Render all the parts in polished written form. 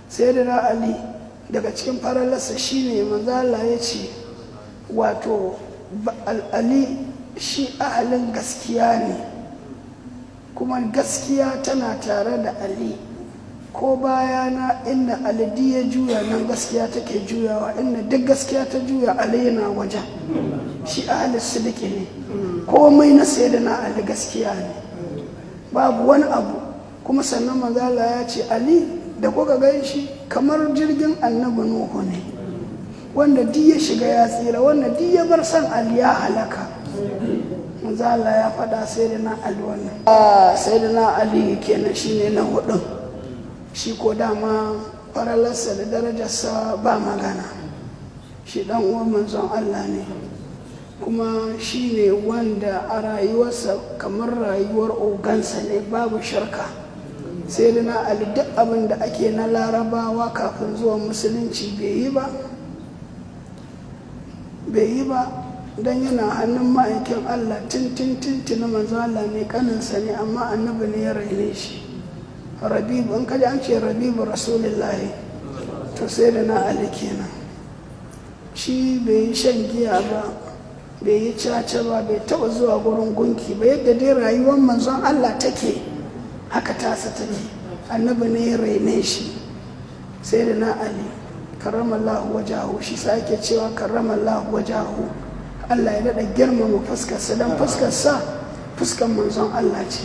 sai da Ali daga cikin faralarsa shine manzo Allah ya ce wato Ali shi ahalin gaskiya ne, kuma gaskiya tana tare da Ali, ko bayana inda Ali ya juya nan gaskiya take juyawa, inda duk gaskiya ta juya Ali yana wajen. Shi ahalin sidiki ne, komai na sayyidina Ali gaskiya ne, babu wani abu. Kuma sannan manzo Allah ya ce Ali da kuka gan shi kamar jirgin annabi Nuhu ne, wanda duk ya shiga ya tsira, wanda duk ya bar san Ali ya halaka. manzo Allah ya faɗa sayyidina Ali wannan. Sayyidina Ali kenan shine na hudun, shi ko dama faralarsa da darajarsa ba magana, shi dan uwan manzon Allah ne, kuma shi ne wanda a rayuwarsa kamar rayuwar ogansa ne, babu shirka. Sayyidina Ali duk abin da ake na larabawa kafin zuwa musulunci bai yi ba don yana hannun ma'aikin Allah tintin manzo Allah ne, kaninsa ne, amma annabi ne ya raine shi. Rabibu, in kaji an ce Rabibu Rasulullahi, to sayyidina Ali kenan. Shi bai yi shan giya ba, bai yi caca ba, bai taɓa zuwa gurin gunki ba. Yadda dai rayuwar manzon Allah take, haka tasa take. Annabi ne ya raine shi. Sayyidina Ali karramallahu wajahu, shi sa ake cewa karramallahu wajahu, Allah ya daɗa girmama fuskarsa, don fuskarsa fuskar manzon Allah ce.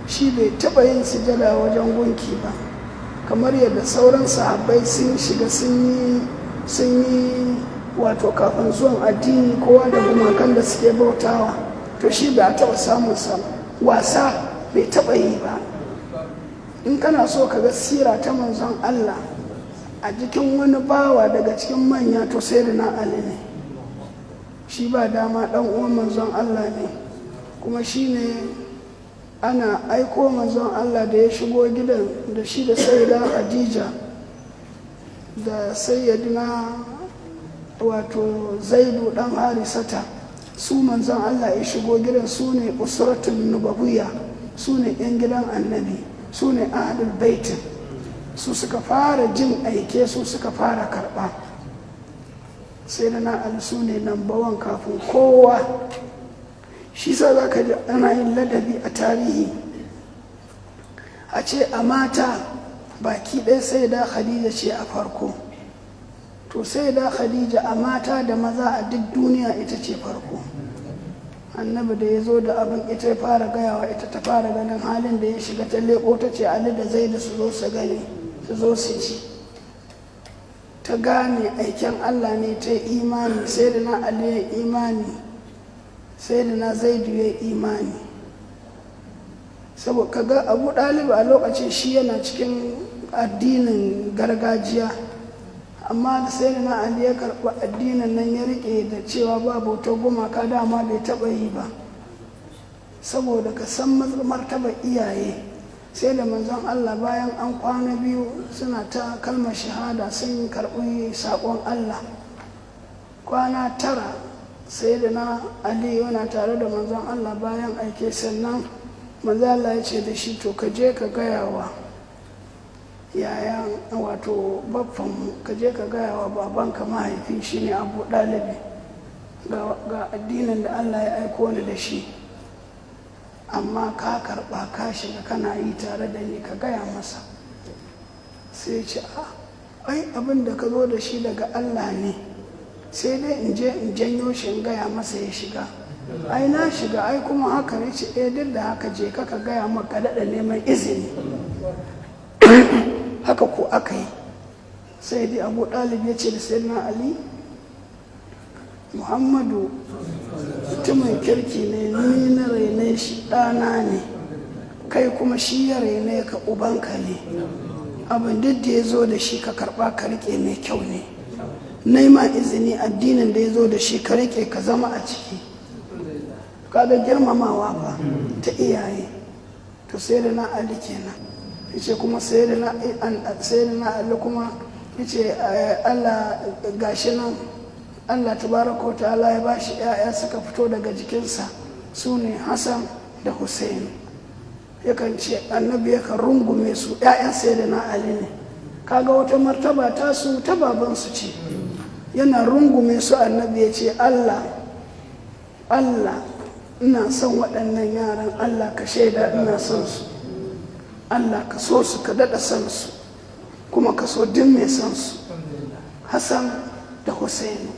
Shi bai taɓa yin sujada wajen gunki ba, kamar yadda sauran sahabbai sun shiga sun yi wato kafin zuwan addini kowa da gumakan da suke bautawa, to shi bai taɓa samun sa wasa, bai taɓa yi ba. In kana so ka ga sira ta manzon Allah a jikin wani bawa daga cikin manya, to sayyidina Ali ne. Shi ba dama ɗan uwan manzon Allah ne, kuma shi ne ana aiko manzon Allah da ya shigo gidan da shi da sayyida Khadija da sayyidina wato Zaidu dan Harisata, su manzon Allah ya shigo gidan, su ne usratul nubawiyya, su ne yan gidan annabi, su ne ahlul baitin, su suka fara jin aike, su suka fara karɓa. Sai da na Ali su ne nambawan kafin kowa. Shi sa za ka ji ana yin ladabi a tarihi, a ce a mata baki ɗaya sai da Khadija ce a farko, to sai da Khadija a mata da maza a duk duniya ita ce farko. Annabi da ya zo da abin ita ya fara gayawa, ita ta fara ganin halin da ya shiga, ta leƙo ta ce Ali da Zaidu su zo su gani, su zo su ji. Ta gane aiken Allah ne, ta yi imani. Sai da na Ali ya imani, sai da na Zaidu ya imani. Saboda kaga Abu Ɗalib a lokacin shi yana cikin addinin gargajiya, amma da sai da na Ali ya karɓi addinin nan ya riƙe da cewa ba bautar gumaka, dama bai taɓa yi ba. Saboda ka san martaba iyaye, sai da manzon Allah bayan an kwana biyu suna ta kalmar shahada sun karɓi saƙon Allah, kwana 9 sai da na Ali yana tare da manzon Allah bayan aike, sannan manzon Allah ya ce da shi to ka je ka gaya wa yaya wato babbanmu, ka je ka gaya wa babanka mahaifi shi ne Abu Ɗalibi ga addinin da Allah ya aiko ni da shi, amma ka karɓa ka shiga kana yi tare da ni, ka gaya masa. Sai ce ai abin da ka zo da shi daga Allah ne, sai dai in je in janyo shi in gaya masa ya shiga. Ai na shiga, ai kuma haka ne. Ce duk da haka je ka gaya maka daɗa neman izini. Haka ko aka yi. Sai dai Abu Ɗalib ya ce da sayyidina Ali, Muhammadu mutumin kirki ne, ni na raine shi, ɗana ne, kai kuma shi ya raine ka, ubanka ne. Abin duk da ya zo da shi ka karɓa ka riƙe mai kyau ne. Naima izini addinin da ya zo da shi ka riƙe ka zama a ciki. Kaga girmamawa ba ta iyaye. To sai da na Ali kenan. Yace kuma sai da na Ali kuma yace Allah gashi nan, Allah tabaraka ta'ala ya bashi ƴaƴa suka fito daga jikinsa, su ne Hassan da Hussein. Yakan ce annabi yakan rungume su, ƴaƴan sayyidina Ali ne. kaga wata martaba tasu ta babansu ce. Yana rungume su annabi ya ce Allah ina son waɗannan yaran, Allah ka shaida ina son su, Allah ka so su ka daɗa son su kuma ka so din mai son su, Hassan da Husaini.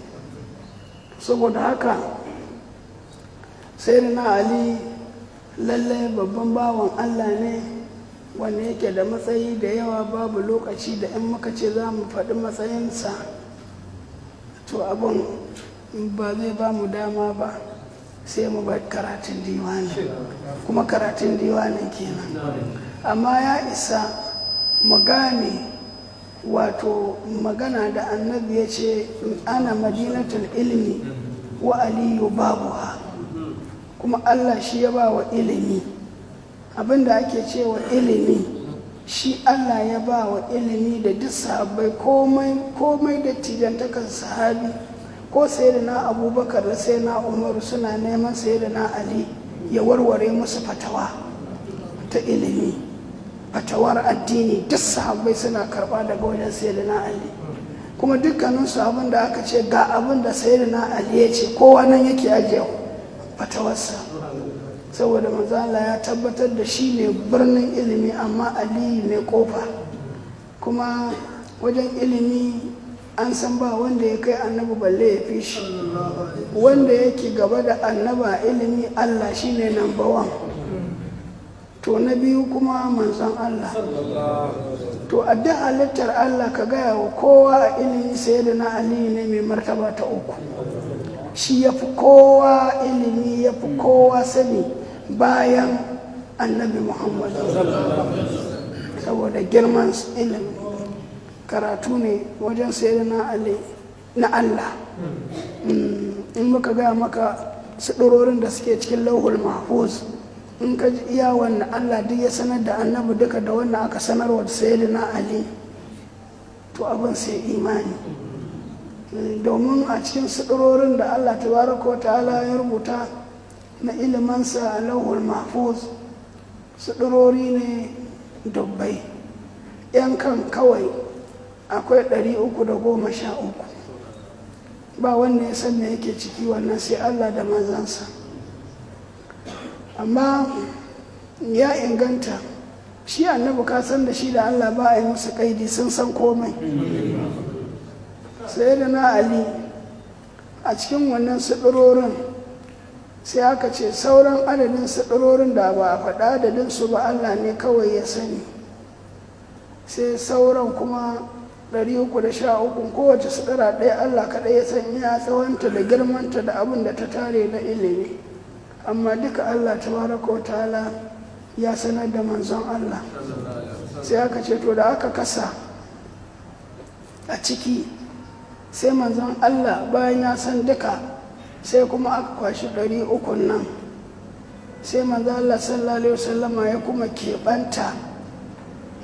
Saboda haka sayyidina Ali lallai babban bawan Allah ne wanda yake da matsayi da yawa, babu lokaci da in muka ce za mu faɗi matsayinsa to abin ba zai ba mu dama ba, sai mu bar karatun diwani, kuma karatun diwanin kenan. Amma ya isa mu gane wato magana da annabi ya ce ana madinatul ilmi wa aliyu babuha, kuma Allah shi ya ba wa ilimi. Abinda ake cewa ilimi shi Allah ya ba wa ilimi da duk sahabbai, komai da tijantakan sahabi, ko sayyidina Abubakar da sayyidina Umaru suna neman sayyidina Ali ya warware musu fatawa ta ilimi, fatawar addini, duk sahabbai suna karba daga wajen sayyidina Ali. Kuma dukkaninsu abin da aka ce ga abin da sayyidina Ali ya ce, kowa nan yake ajiye fatawarsa, saboda manzo Allah ya tabbatar da shi ne birnin ilimi, amma Ali ne kofa. Kuma wajen ilimi an san ba wanda ya kai annabi balle ya fi shi. Wanda yake gaba da annaba ilimi Allah shine number 1, to na biyu kuma manzon Allah. To a duk halittar Allah ka gaya wa kowa a ilimi sayyidina Ali ne mai martaba ta 3. Shi ya fi kowa ilimi, ya fi kowa sani bayan annabi Muhammad, saboda girman ilimi. Karatu ne wajen sayyidina Ali na Allah. In muka gaya maka suɗurorin da suke cikin lauhul mahfuz, in ka ji iya wannan Allah duk ya sanar da annabi duka da wannan aka sanarwa da sayyidina Ali, to abin sai imani. Domin a cikin suɗurorin da Allah tabaraka wa ta'ala ya rubuta na ilimansa a lauhul mahfuz, suɗurori ne dubbai. Yan kan kawai akwai 313, ba wanda ya san me yake ciki wannan sai Allah da manzansa. Amma ya inganta shi annabi ka san da shi da Allah ba a yi musu kaidi, sun san komai. Sayyidina Ali a cikin wannan suɗurorin sai aka ce sauran adadin suɗurorin da ba a faɗa adadinsu ba Allah ne kawai ya sani, sai sauran kuma 313 kowace suɗura ɗaya Allah kaɗai ya san ya tsawonta da girmanta da abin da ta tare na ilimi. Amma duka Allah tabaraka wa ta'ala ya sanar da manzon Allah. Sai aka ce to da aka kasa a ciki, sai manzon Allah bayan ya san duka, sai kuma aka kwashi 300 nan, sai manzon Allah sallallahu alaihi wasallama ya kuma keɓanta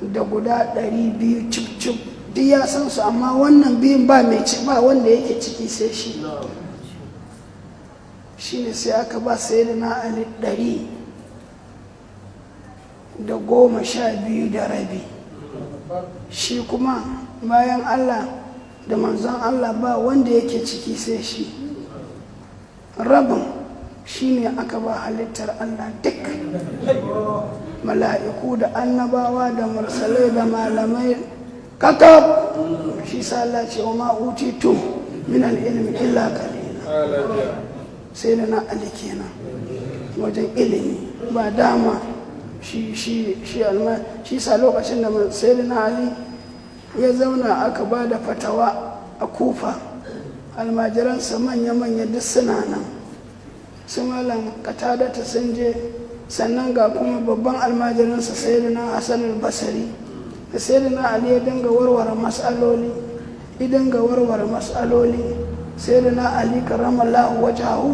da guda 200 cip duk ya san su, amma wannan biyun ba mai ci, ba wanda yake ciki sai shi. Shi ne sai aka ba sayyidina Ali 112 da rabi. Shi kuma bayan Allah da manzon Allah ba wanda yake ciki sai shi. Rabin shi ne aka ba halittar Allah duk, mala'iku da annabawa da mursalai da malamai kakab. Shi sa Allah ce wa ma'utitu min al-ilmi illa qalila. Sai da na Ali kenan wajen ilimi ba dama. Shi sa lokacin da sai da na Ali ya zauna aka ba da fatawa a Kufa, almajiransa manya-manya duk suna nan, su malam Qatadata sun je, sannan ga kuma babban almajiransa sai da na Hassan al-Basri. Da sai da na Ali ya dinga warware mas'aloli, sai da na Ali karramallahu wajahu,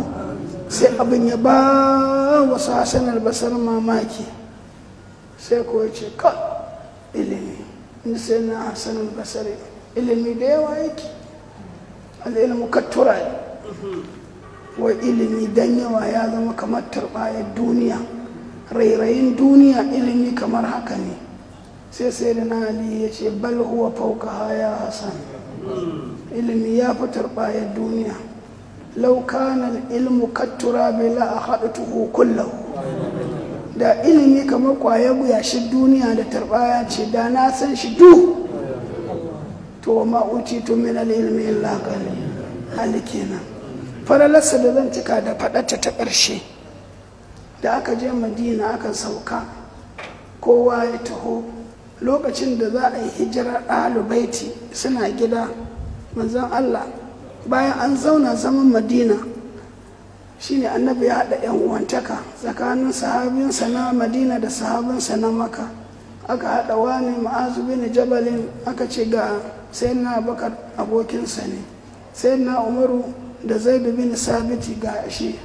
sai abin ya ba wasu Hassan al-Basri mamaki, sai kuwa ce ka ilimi. Inda sai na Hassan al-Basri ilimi da yawa yake, al'ilmu kattura, wa ilimi dan yawa ya zama kamar turbayar duniya, rairayin duniya ilimi kamar haka ne. sai da na Ali ya ce bal huwa fawqa ya Hassan, ilimi ya fi turbayar duniya. Law kana al-ilmu kat-turabi la akhadtuhu kullahu, da ilimi kamar kwayar guyashin duniya da turbaya ce da na san shi duk. To ma utitu min al-ilmi illa qalil, hali kenan. Faralarsa da zan cika da faɗarta ta ƙarshe, da aka je Madina aka sauka, kowa ya taho lokacin da za a yi hijirar ahlul baiti suna gida. Manzon Allah bayan an zauna zaman Madina shine annabi ya haɗa yan uwantaka tsakanin sahabinsa na Madina da sahabinsa na Makka. Aka haɗa wani Mu'azu bin Jabalin, aka ce ga sayyidina Abubakar abokinsa ne, sayyidina Umaru da Zaid bin Sabiti ga shi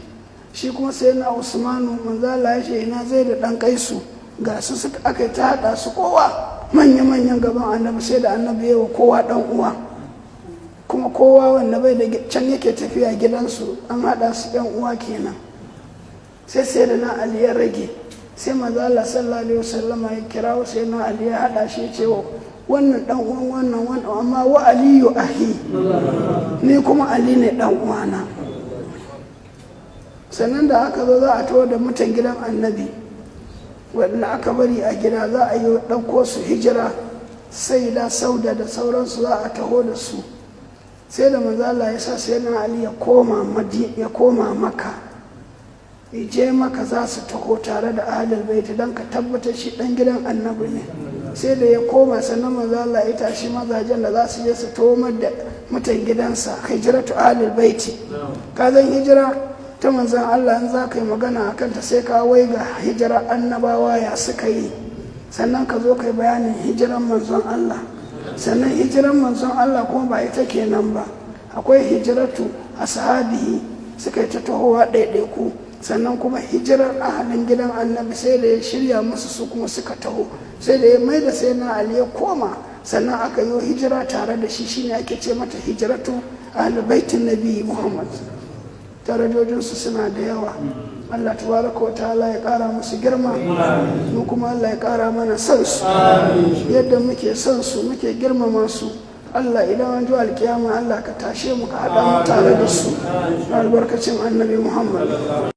kuma sayyidina Usmanu. manzo Allah ya ce ina Zaid dan Kaisu, ga su suka aka ta haɗa su kowa manya-manyan gaban annabi, sai da annabi yawa kowa dan uwa, kuma kowa wanda bai da can yake tafiya gidansu an haɗa su ɗan uwa kenan. sai da na Ali ya rage, sai manzo Allah sallallahu alaihi wasallam ya kirawo sai na Ali ya haɗa shi, ya ce wannan dan uwan wannan amma wa aliyu ahi, ni kuma Ali ne dan uwana. Sannan da aka zo za a tawo da mutan gidan annabi wanda aka bari a gida, za a yi ɗauko su hijira, sai da Sauda da sauransu za a taho da su. Sai da manzo Allah ya sa sai na Ali ya koma Makka, ya je Makka za su taho tare da ahlul bait dan ka tabbatar shi dan gidan annabi ne. Sai da ya koma, sannan manzo Allah ya tashi mazajen da za su je su tomar da mutan gidansa, hijratu ahlul bait. Ka zan hijira ta manzon Allah in za ka yi magana akan ta sai ka waiga hijira annabawa ya suka yi, sannan ka zo kai bayanin hijiran manzon Allah. Sannan hijiran manzon Allah kuma ba ita kenan ba, akwai hijiratu ashabihi, suka yi ta tahowa ɗaiɗaiku. Sannan kuma hijirar ahalin gidan annabi sai da ya shirya musu su kuma suka taho, sai da ya mai da sai na Ali ya koma, sannan aka yi hijira tare da shi, shine ake ce mata hijiratu ahlul baitin nabi Muhammad. Darajojinsu suna da yawa. Allah tabaraka wa ta'ala ya ƙara musu girma, mu kuma Allah ya ƙara mana son su yadda muke son su muke girmama su. Allah idan an ji alkiyama Allah ka tashe mu ka haɗa mu tare da su albarkacin annabi Muhammad.